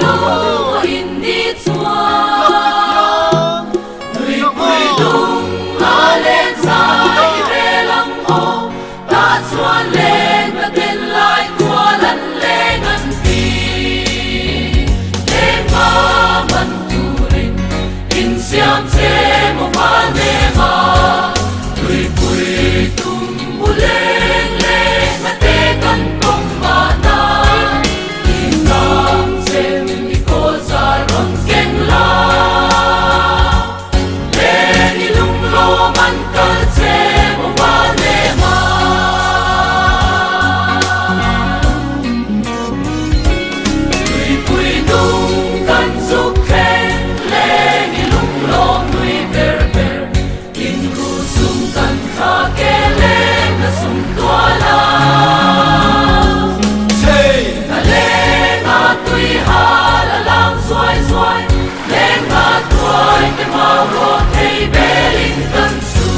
lo in đi chua người vui lung la lên dài về lăng ô ta chuan lên và tên lại qua lần lên ngân phi lên ma mân tu rin in xiang che mo pha ne ma người vui tung bu lên lên và tên ngân công ma na in nam xem đi cô ra rong keng la lên đi lung lo man kal che mo pha ne ma người vui tung kan zu khen lên đi lung lo người ver ver in ru sum kan kha ke lên na sum tua la na lên na tui ha la lang xoay xoay lên na tuai ke ma ro thei be linh kan su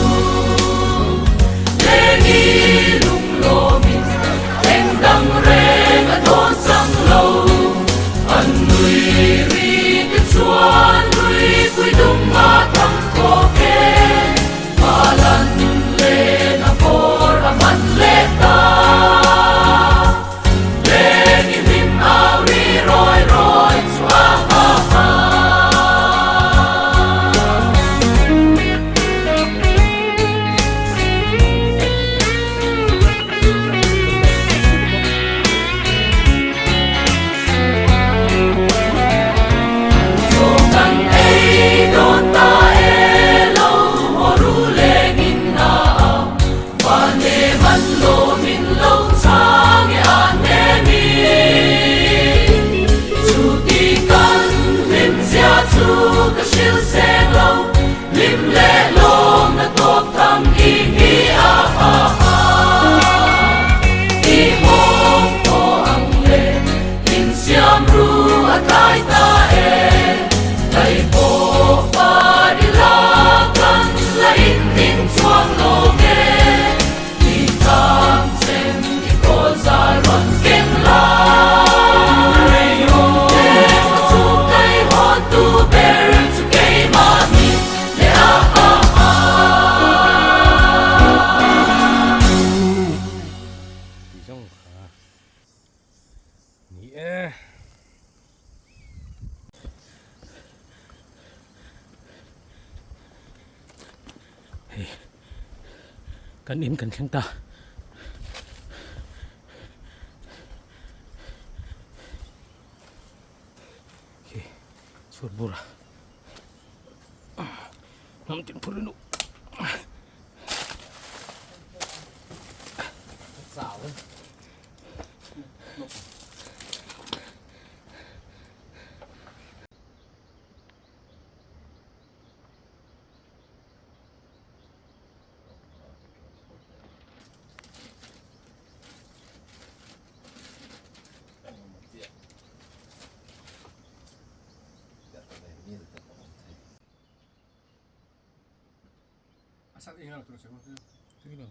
lên đi lung lo min em dang re na don sang lo an nui ri ke chuan nui pui dung ma thang ko ke ma lan le na por a man le ta le ni rim a ri roi roi chua ha ha so kan ei don ta e lo ho ru le ngin na va ne man lo min lo chang e an ne mi chu ti kan lim sia chu ka shil se lo lim le lom na top tham hi hi a ha ha i ho to ang le in siam ru a tai ta e dai po pa di la kan la in tin chuang lo nge i tam sem i ko za ron ken la re yo ma chu kai ho tu ber chu kai ma mi le a a a Dòng khá nghĩa kan im kan khen ta suốt bùa nằm trên phun lên xảo đấy Asal ingat terus ya. thế là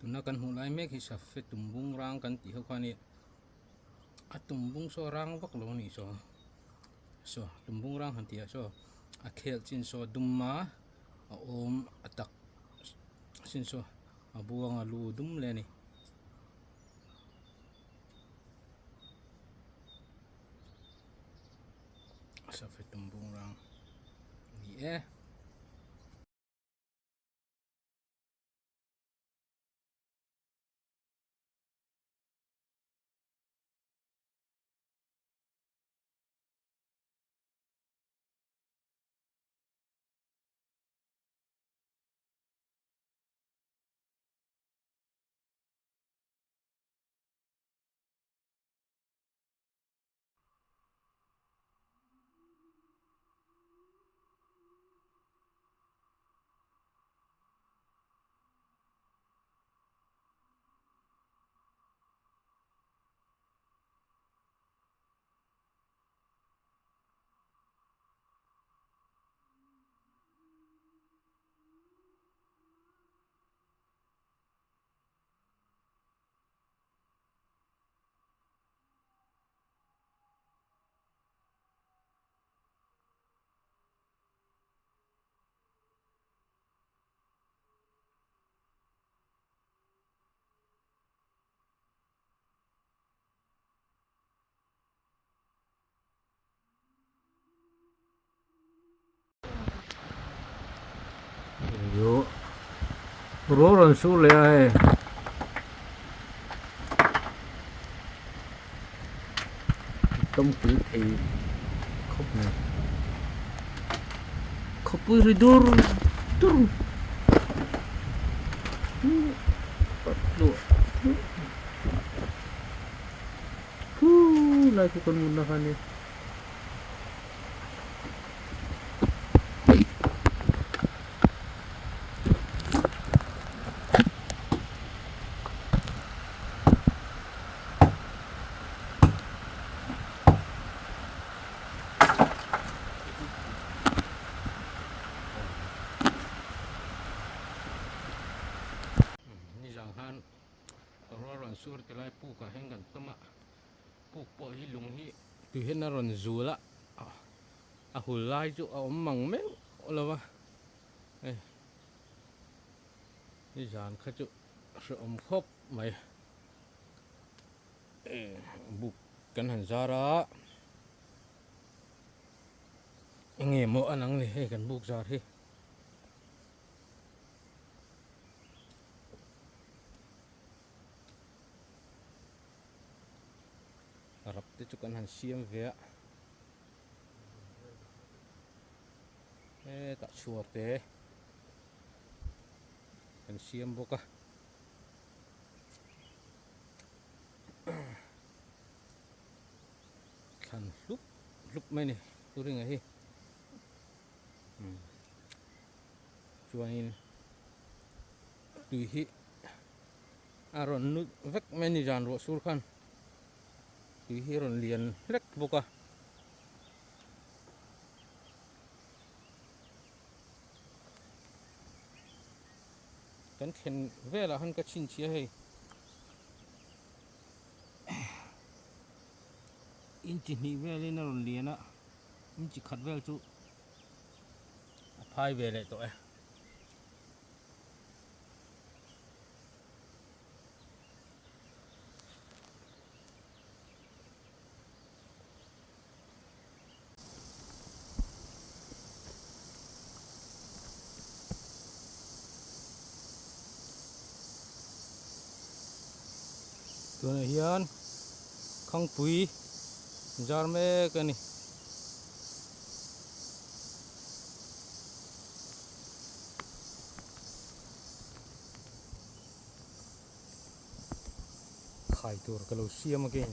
tụi nó cần hụt lại mấy cái sập phết tumbung rang cần tí hơn này à tumbung so rang vắt lỗ này so tumbung rang hẳn tí so à khel chín so dum má à ôm à tắc chín so à buông à lu dum lên này sập phết tumbung rang yeah rồi số lệ ai tôm tử thì khóc này khóc bự dur dur lagi kon menggunakan ini. Ini jangan orang sur kelai pu ka henggan tama pu po hi lung hi tu hen na ron zula a hulai chu a mang meng olawa eh ni jan kha chu so khop mai buk kan han zara nge mo anang ni he kan buk zar hi rap te chu kan han siam ve ta chua te kan siam boka kan lup mai ni turing hi chuain tui hi aron nu vek mai ni jan ro sur khan tui hi ron lian lek boka kan khen vela han ka chin chia hei in chi ni vele na ron liana in chi khat vel chu phai vele to e tu này hiền không quý jar me cái này khai tur kalau siam again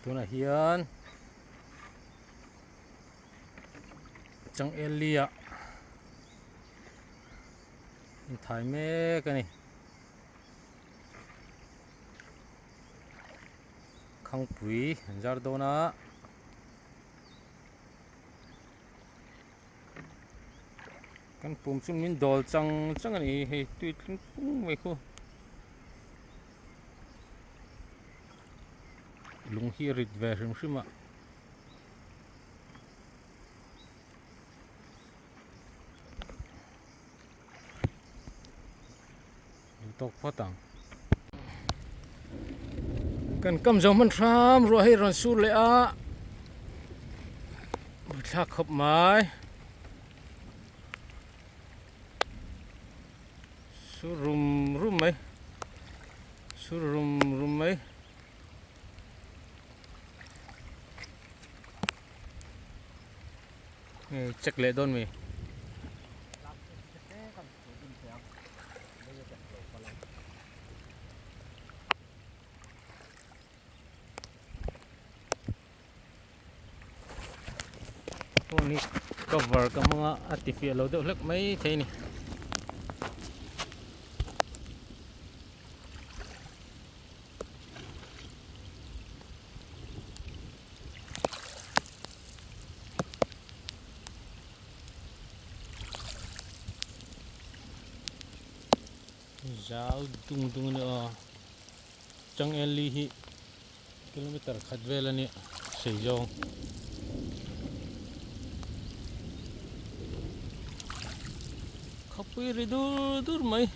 tu này hiền chẳng elia thái me cái này không quý jar do na kan pum chung min dol chang chang ani he tui tung mai khu lung hi rit ve rim shima tok phatang kan kam zo man tham ro hi ron sur le a thak khop mai sur rum mai sur rum mai check le don mi ni cover ka mga artificial lo lek mai thế ni Giao tung nữa chẳng eli hi kilometer khát về là nè sử dụng Kapoy dur may.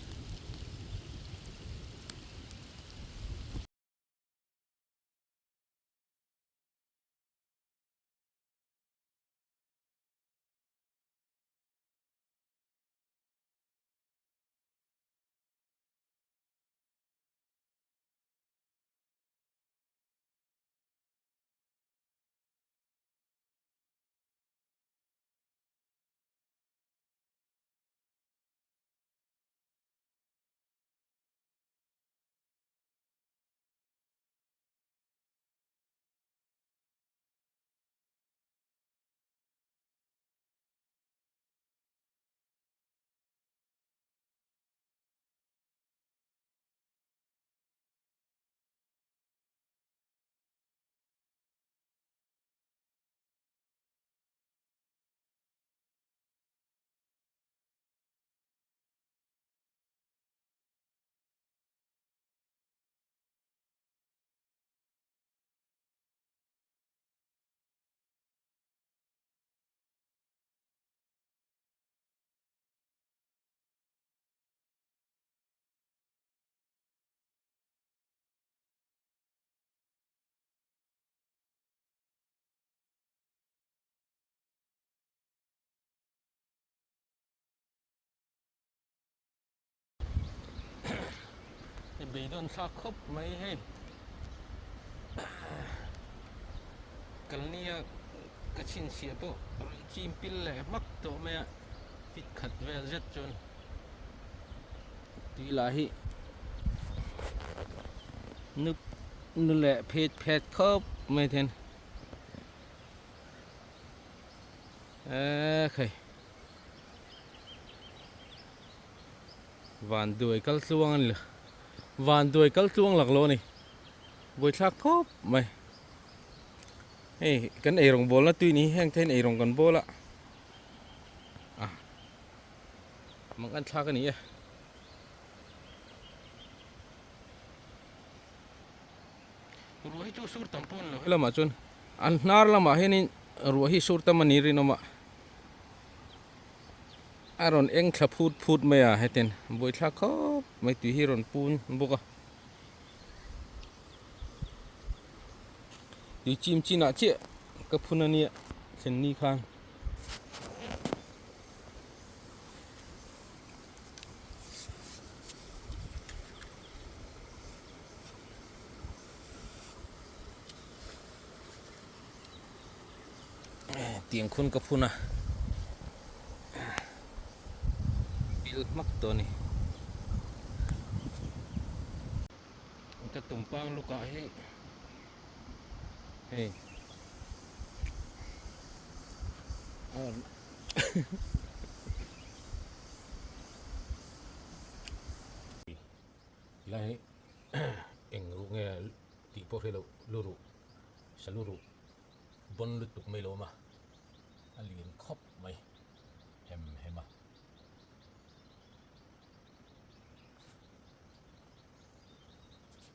Bị đơn xa khóc mấy hết cái này cái chuyện xịa bộ chim pin lẻ mắc tổ mẹ fit khát về rất chôn tuy là hi nước nước lẻ phết phết khóc mấy thiên khơi vàn đuổi cắt xuông ăn vàn đuổi cắt xuông lạc lô này buổi sáng khóc mày hey kan erong bola tu ni hang ten erong kan bola mang ăn thak ni ruhi chu sur tampon lo lama chun an nar lama henin ruhi sur tamani ri no ma aron eng thla phut maya heten boi thla khop mai tu hi ron pun boka ti chim china che ka phunani chen ni khan tiếng khun ka phuna bil mak to ni ka tumpang luka he hey lai eng ru nge ti po phelo luru saluru bon lutuk mai lo ma alien khop mai hema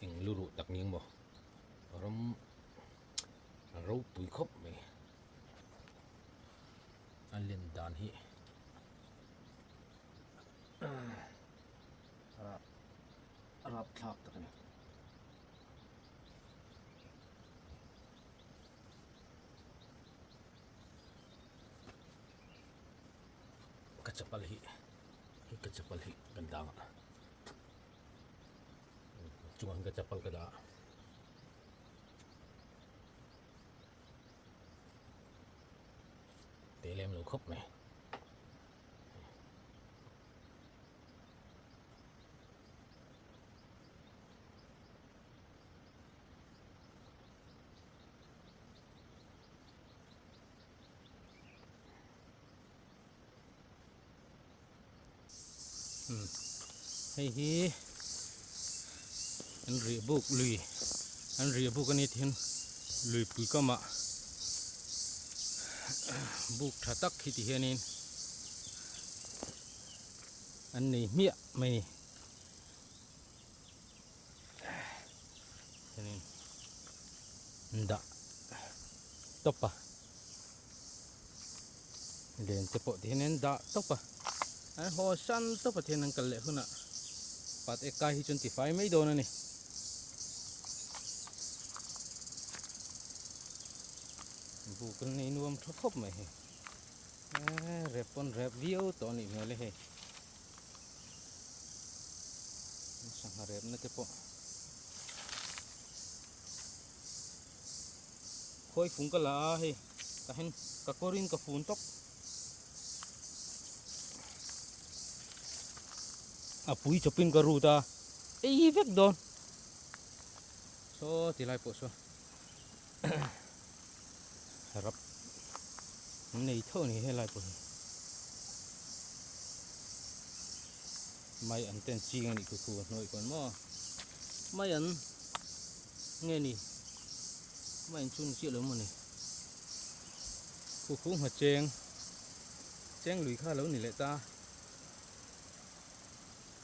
eng luru tak ning mo rom rau pui khop mai alien dan hi rap thap tak ni kachapal hi gandang cungan kachapal kada telem lo khop mai hey hi an ri buk ani thin lui pui kama buk thatak hi ti hianin an nei mia mai ni hianin nda topa len te po ti hianin da topa อันหัวสั้นตัวประเทศนั้นกันเลยคุณน่ะปัดเอกายที่จนติไฟไม่โดนนะนี่บุกันในนวมทบไหมเฮ้แรปปนแรปวิวตอนนี้มาเลยเฮ้สังหารแรปนั่นเฉพาะค่อยฟุ้งกันละเฮ้แต่เห็นกะกอรินกะฝุ่นตกอ่ะปุยจะเป็นกระรูตาเอ้ยเวกโดนโซ่ทีไรปุ๊บโซ่รับในเท่านี้ให้ไรปุ๊บไม่อันเต้นจีกันอีกคือหน่อยก่อนมั้งไม่อันเงี้ยนี่ไม่อันชุนเชี่ยวเลยมั้งนี่คู่หัวแจงหลุยข้าแล้วนี่แหละตา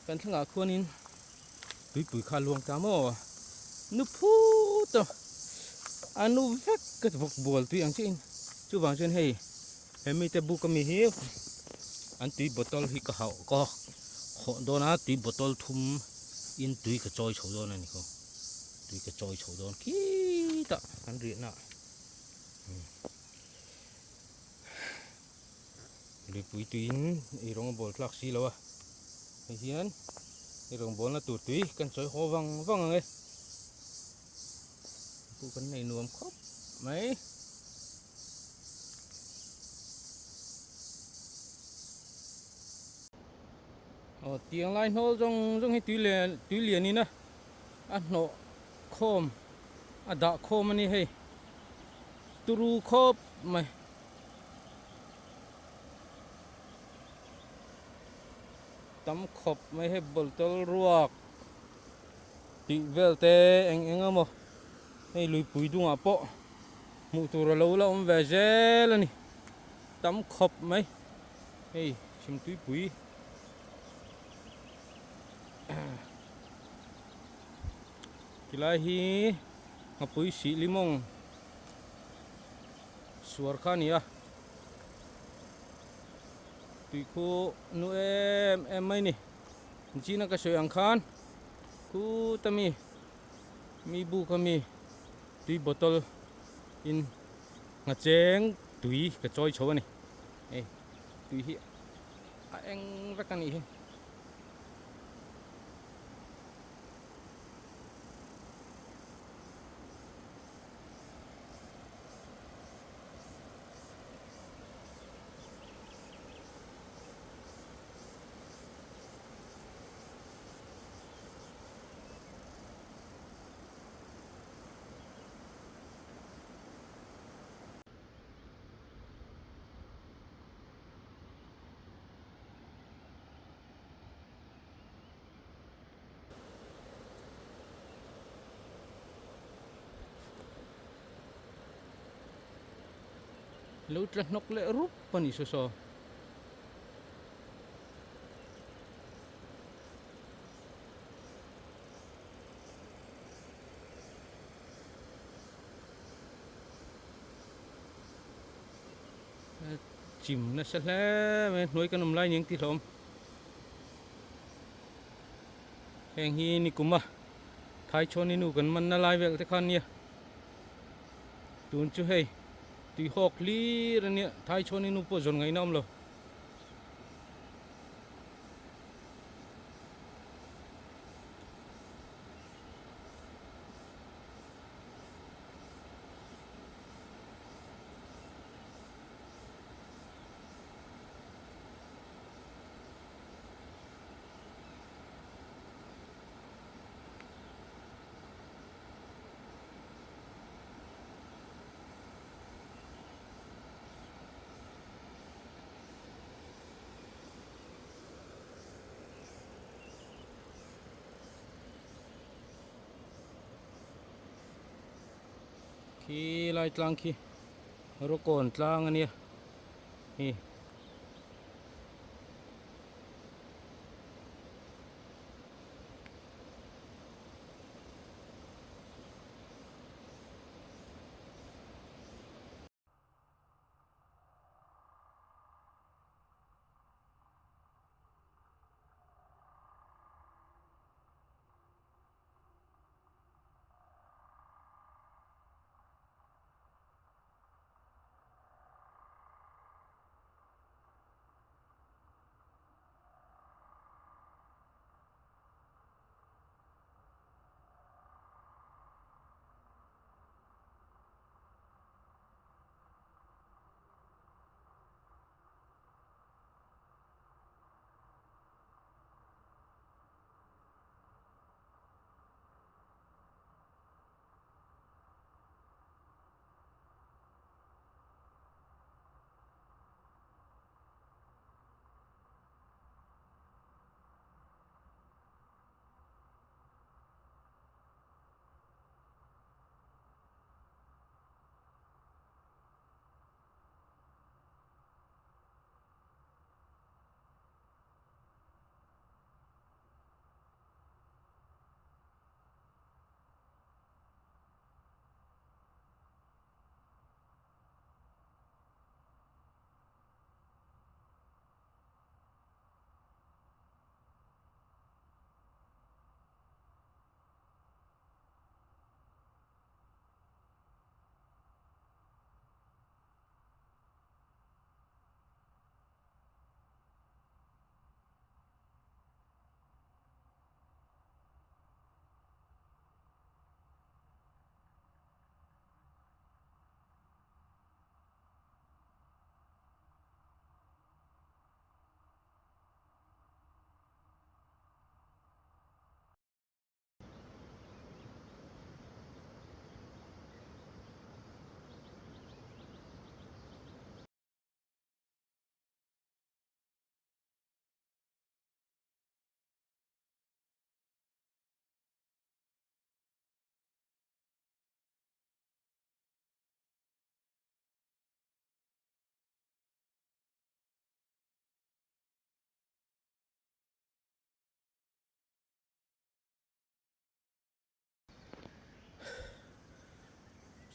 กันทั้งอาควนินหลุยปุ๋ยข้าลวงตาหม้อนุพูดอันนู้เวกก็จะบอกบัวตัวอย่างเช่นจู่บางเช่นให้เห็นมีแต่บุกมีเหี้ยอันตีบอตอลฮิกะเขาก็ขอโดนนะตีบอตอลทุ่มอินตุยกระจอยโฉดนั่นนี่เขาตุยกระจอยโฉดขี้ตะอันเรียนน่ะหรือปุ๋ยตุยไอ้รองบอลคลักซี่แล้วอะไอ้เหี้ยนไอ้รองบอลน่ะตุยกันจอยหัววังเลยกูกันในนวมครบไหมอ๋อเตียงไล่โน้จงให้ตุยเลียนี่นะอันโนโคมอันดาโคมนี่ให้ตุรูครบไหมตำขบไม่ให้บอลตลรวกติเวลเตเอ็งอ่ะมั้งให้ลุยปุ๋ยดุงอ่ะปะมุตัวเราแล้วมันเวเจแล้วนี่ตำขบไหมเฮ้ยชิมตุยปุ๋ยกีฬาฮีงปุ๋ยสีลิมงสวรขานี่อ่ะตุยคู่นูเอ็มไม่นี่จีน่าก็ช่วยอังคารคู่ตามีบุกมีตุยบอตลอินงาเจงตุยกระจอยโชว์นี่เอ้ตุยฮีเอ็งรักกันนี่ Laut lah nok le rupa ni soso. Chim na sale men noi kan umlai ning ti thom. Heng hi ni kuma. Thai chon ni nu kan man na lai vel te khan nia. Tun chu hei. Ti hok li ran nia thai chon ni nu po zon ngai nam lo. Khi lai tlang khi ro kon tlang ania hi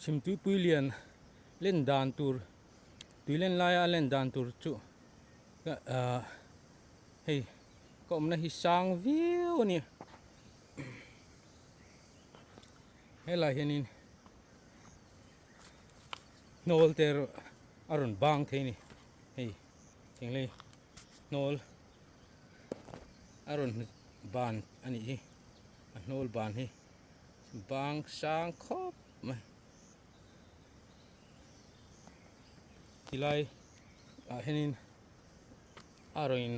chim tui pui lian len dan tur tui len lai a len dan tur chu hei kom na hi sang viu ni hela hianin nol ter arun bang the ni hei tengle nol arun ban ani hi nol ban hi bang sang khop mai tilai henin aroin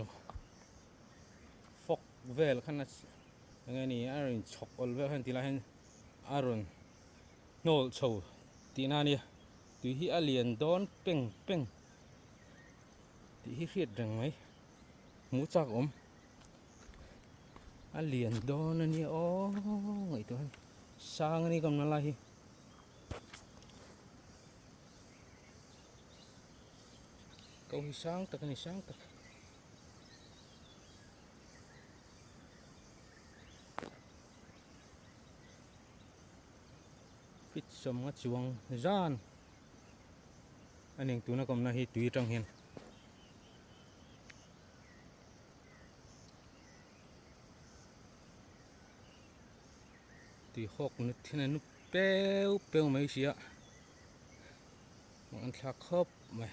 fok vel khana ngani aroin chok ol vel han tilai hen aron nol chho tina ni tu hi alien don peng peng ti hi khiet rang mai mu chak om alien don ani o ngai to sang ani kam na la hi câu hi sang tak ani sang tak fit som nga chuang zan aning tu na kom na hi tui tang hian tui hok nu thina nu peu peu mai sia mang thla khop mai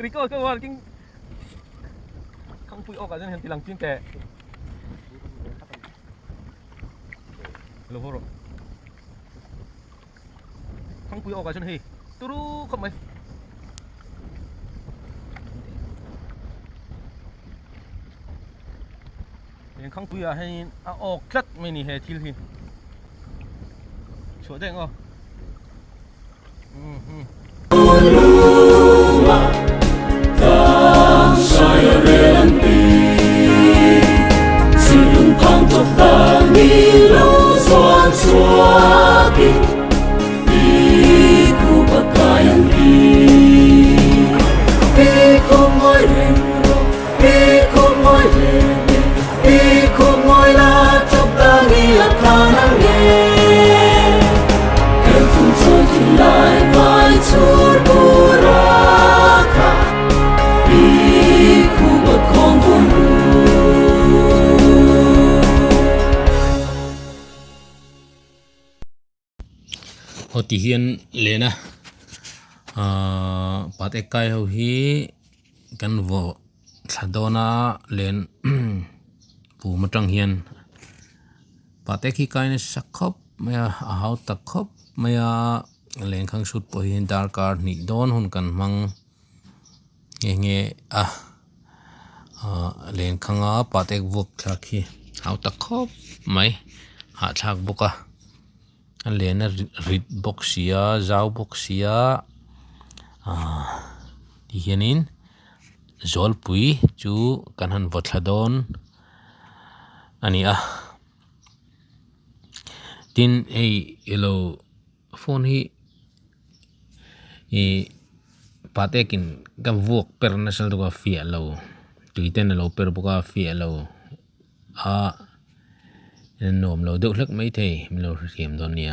Rico, come on, king. ốc cả dân hiện thì lăng chim kẹ lồng hồ rồi không quý ốc cả dân hi tu ru không mấyยังข้างปุยให้ออกคลัดไม่นี่เหตุที่ที่ช่วยได้งอโอติเฮียนเลนะปัดเอกายเฮาฮีกันวอทะดอนาเลนปูมาจังเฮียนปัดเอกฮีกายเนสักคบไม่อาหาวตักคบไม่เลนข้างสุดปอยดาร์การ์นิดอนหุ่นกันมังเงี้ยเลนข้างปัดเอกวกทักฮีหาวตักคบไม่หาทักบุกอันเลนริดบ็อกเซียจาวบ็อกเซียที่เห็นนินจอลปุยจูกันหันวัดละดอนอันนี้ดินเอโลโฟนฮีปัตเตกินกับวกเปอร์นัสลตัวกาฟีโลตุยเตนโลเปอร์บุกาฟีโลนมเราดูเล็กไม่เท่เราเทียมตอนนี้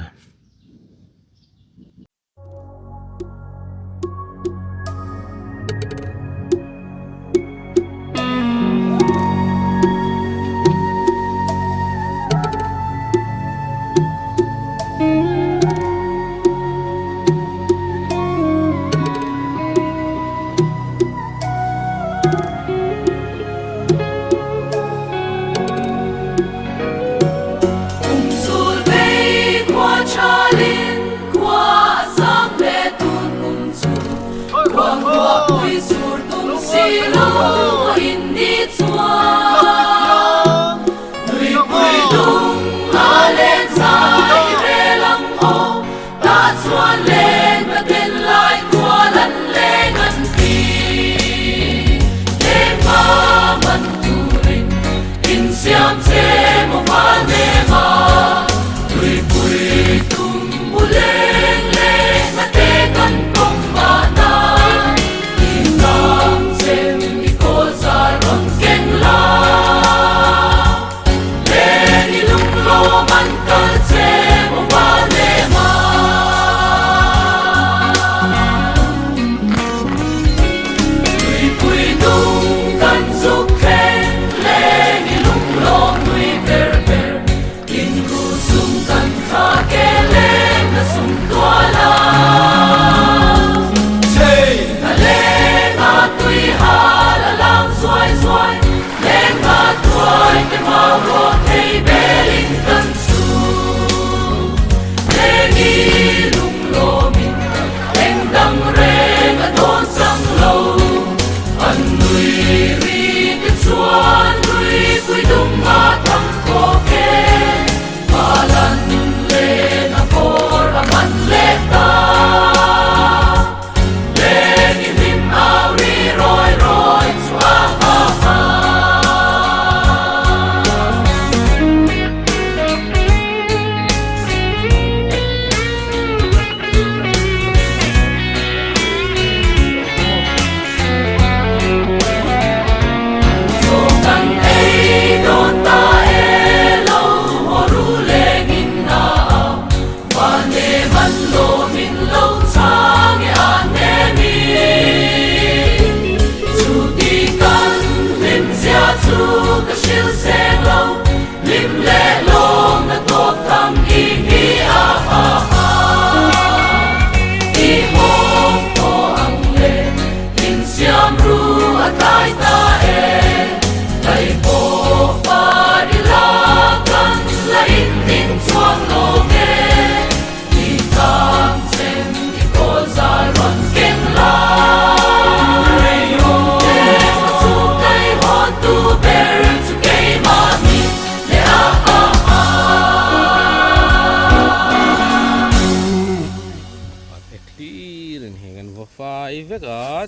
lấy vết ở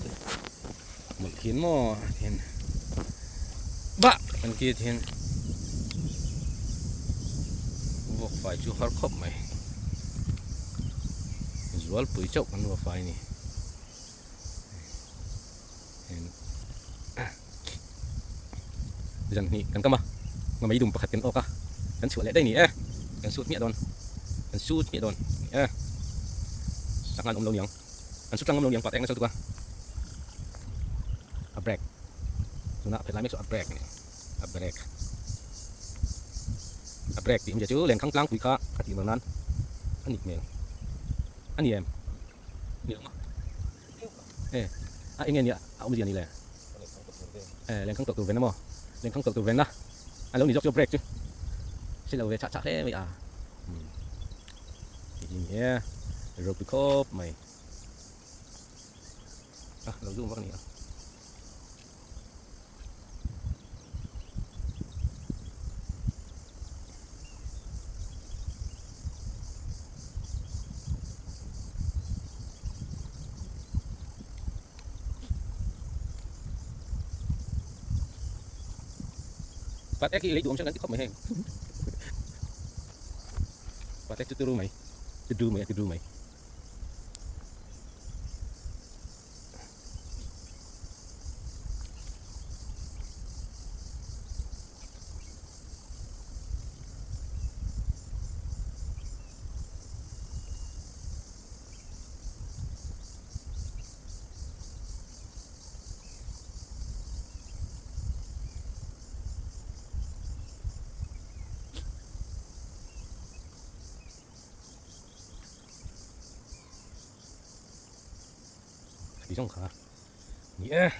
một khiến mò thiên bạ bên kia thiên vô phải chú hard khóc mày jual bụi chốc ăn vô phải nè dần nè kan kama ngamay dum pakat kan oka kan sulit day ni kan suit mi don tangan om long yang kan suit lang om long yang pateng na sa tuka a break tuna phải làm mấy số a break này a break thì bây giờ chứ liền khăng lang quý khá cái gì mà nan anh nhịp miệng anh em nhiều mà anh nghe nhỉ ông gì này liền khăng tộc từ Việt Nam lên không từ ven đó anh lâu đi dốc cho break chứ xin lỗi về chặt thế mày gì nhé rồi bị khốp mày lâu zoom vào cái này Patek cái lấy đuông cho nó khóc mày hen Patek từ mày từ mày 이 정도 가. 예.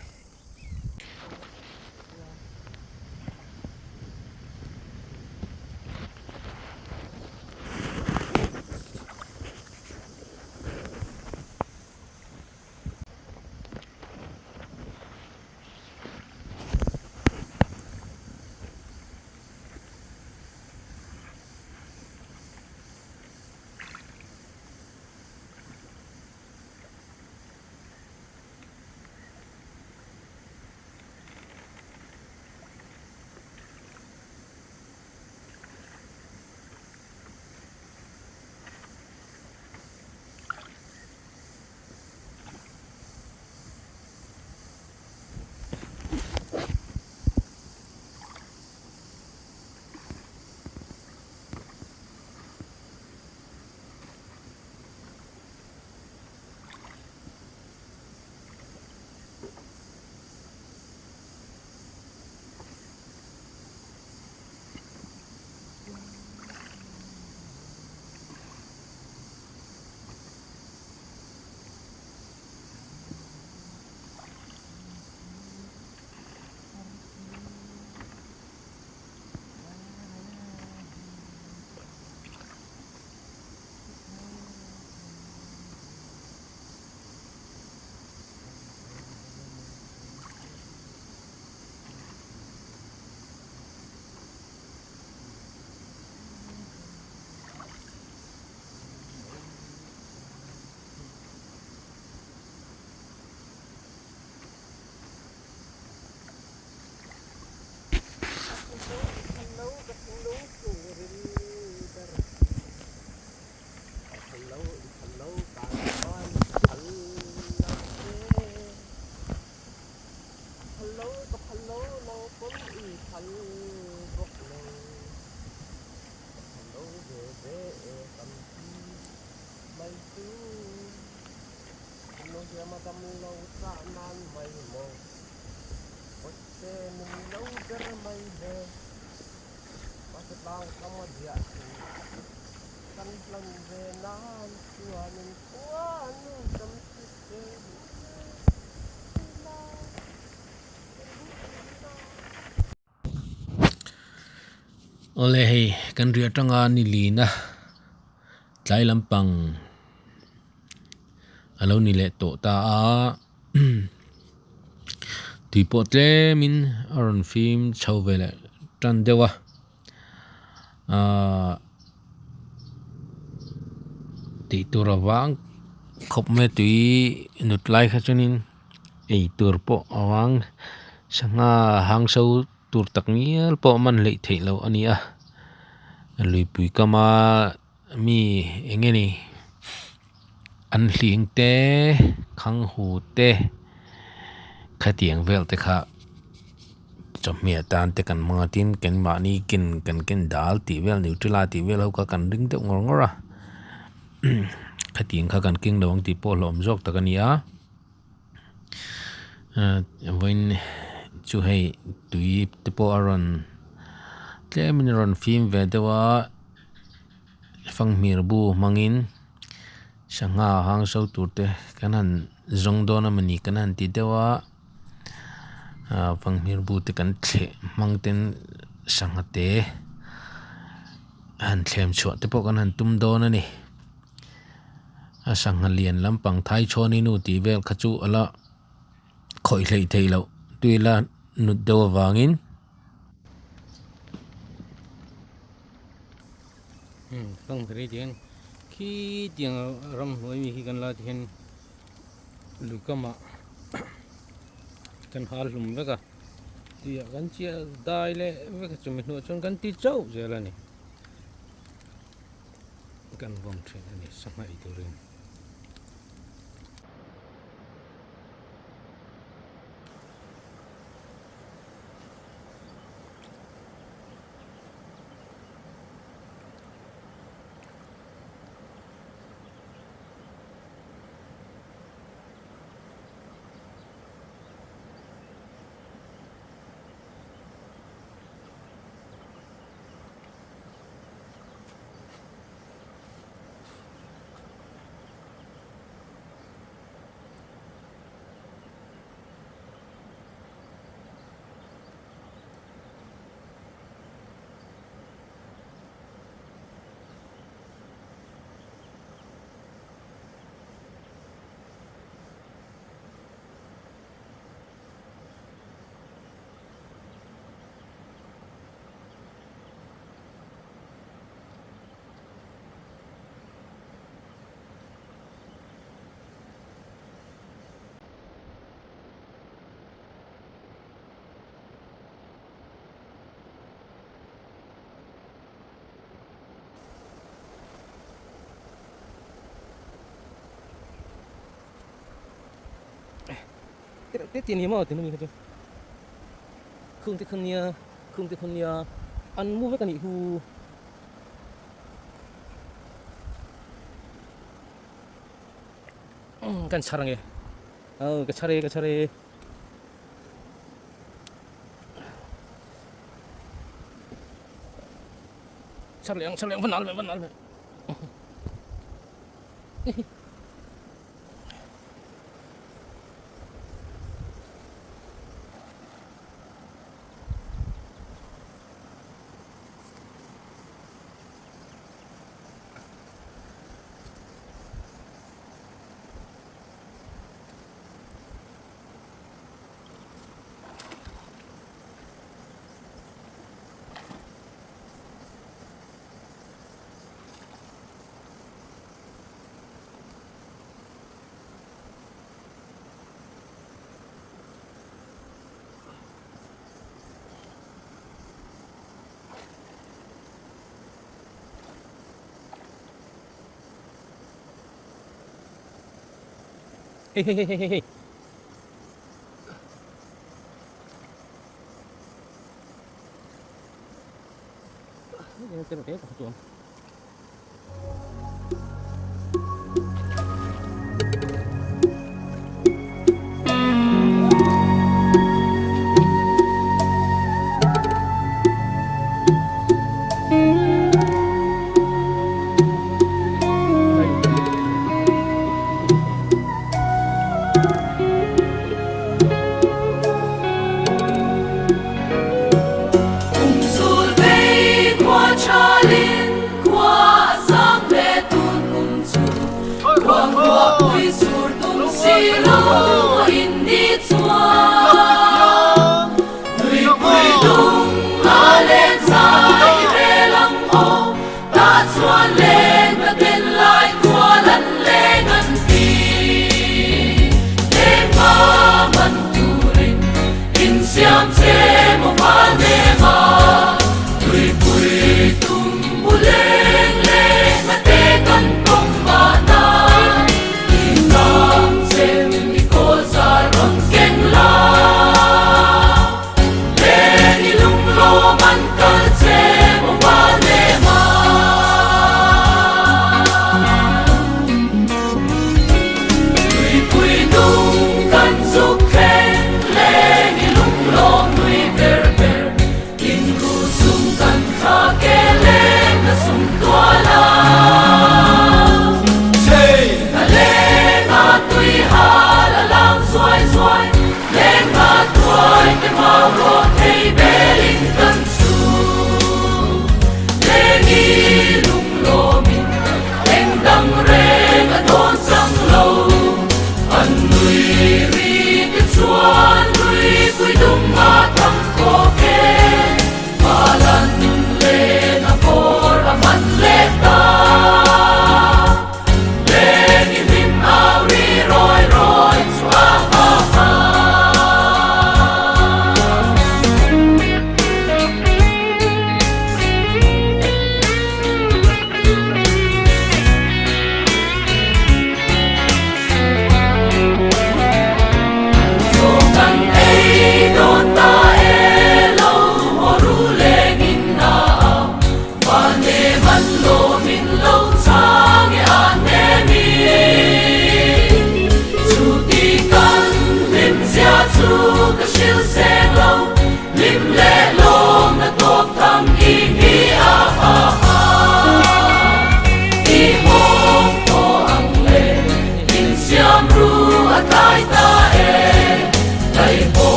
Oleh hei kan ria tanga ni lina tlai lampang alo ni le to ta a tui pot le min aron film chau vele tan dewa ti turawang khop me tui nut lai kha chunin ei tur po awang sanga hang so tur tak ngial po man lei theilo ania lui pui kama mi engeni an hling te khang hu te khatiang vel te kha chomia tan te kan ma tin ken ma ni ken dal ti vel neutrala ti vel ho ka kan ring te ngor ngora khatiang kha kan king dong ti po lom jok takania when chu hei tui te po aron tlemin ron film ve dewa fanghmir bu mangin sanga hang so turte kanan zong dona mani kanan ti dewa fanghmir bu te kan the mangten sangate han thlem chhuat te po kan han tum dona ni asang lian lampang thai choni nu ti vel khachu ala khoi hlei theilo tuila nut do wangin không phải tiền khi tiền ram hoi mi khi kan la tiền lu kama kan hal lum veka tia kan chia dai le veka chumi no chon kan ti chau je la ni kan vong thrin ani sama itu rin Tết tiền hiếm ở tiền mình không thể không nia ăn mua với cả nị hu kan 사랑해 cái 차례 차량 vẫn nói hey cái tuần lên và tên lại của lần lễ ngân phi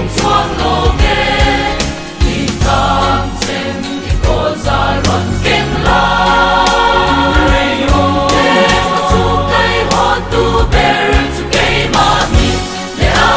chuang lo ge ni tam sen ni ko za ron ken la chu kai ho tu ber chu kai ma ni le a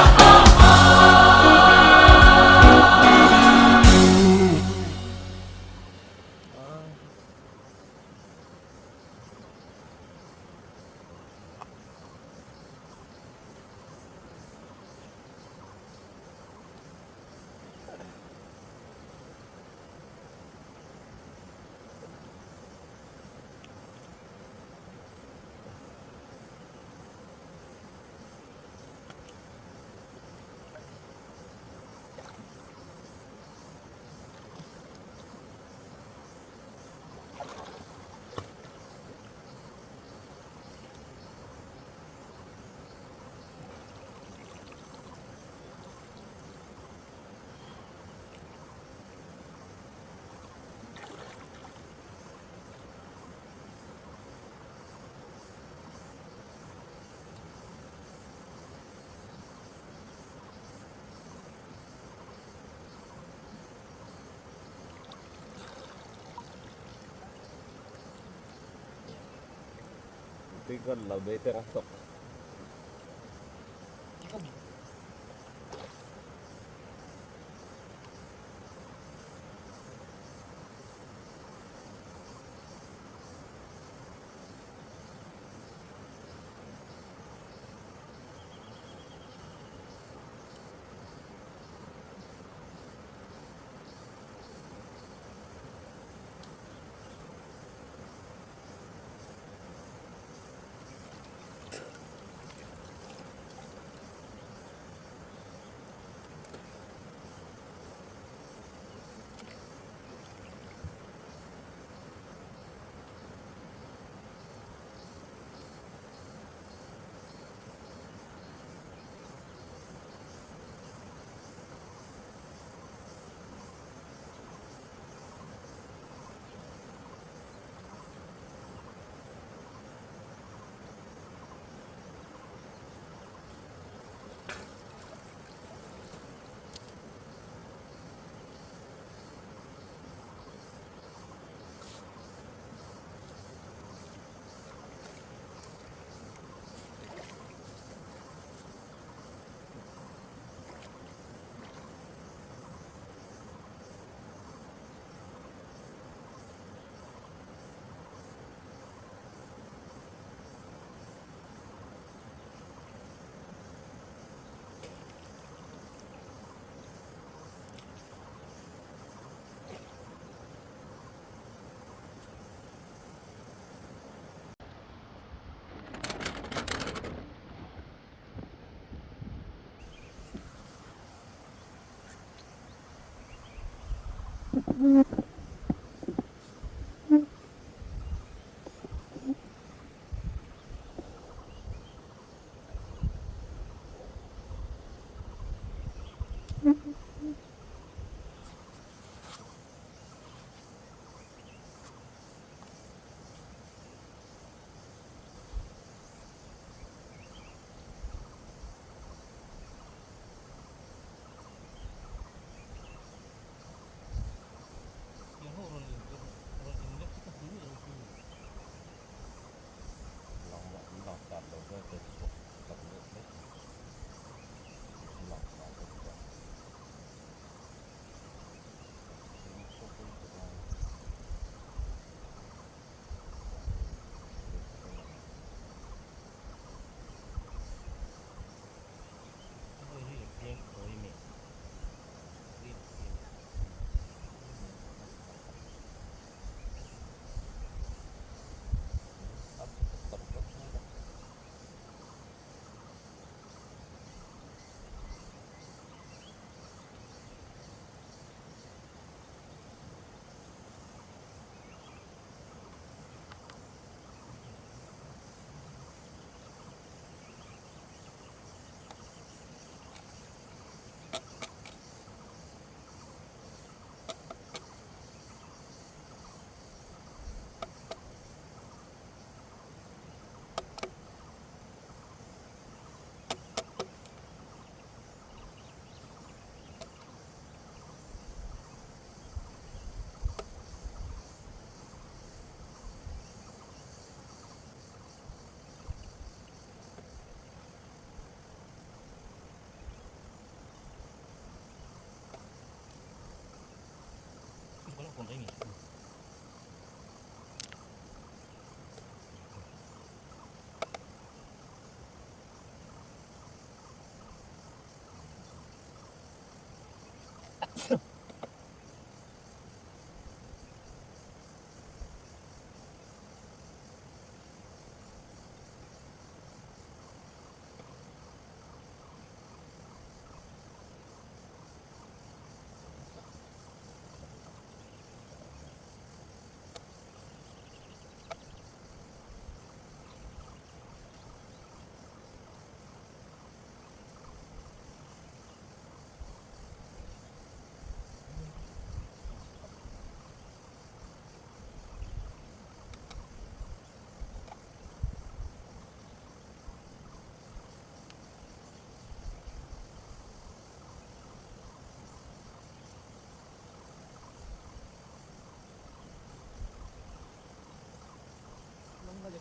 Tinggal lah better asok.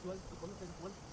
sual, ikaw na,